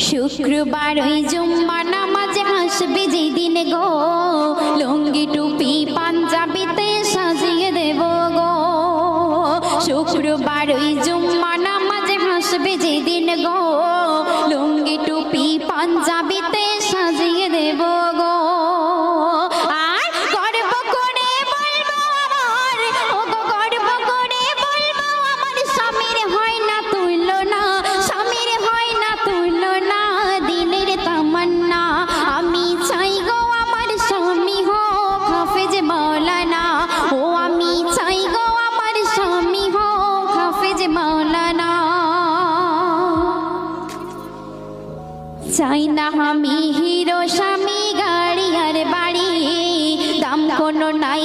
শুক্রবার ওই জুম্মা নামাজে আসবে যেদিন গো, লুঙ্গি টুপি পাঞ্জাবিতে সাজিয়ে দেব গো। শুক্রবার ওই জুম্মা নামাজে আসবে যেদিন গো, লুঙ্গি টুপি পাঞ্জাবিতে সাজিয়ে দেব গো। আর গর্ব করে বলবো আমার, ও গো গর্ব করে বলবো আমার স্বামীর হয় না তুলনা, স্বামীর হয় না তুলনা, দিলের তামান্না আমি চাই গো আমার স্বামী হোক হাফেজ মাওলানা। ও আমি চাই গো আমার স্বামী হোক হাফেজ মাওলানা। চাই না আমি হিরো স্বামী গাড়ি আর বাড়ি, দাম কোনো নাই।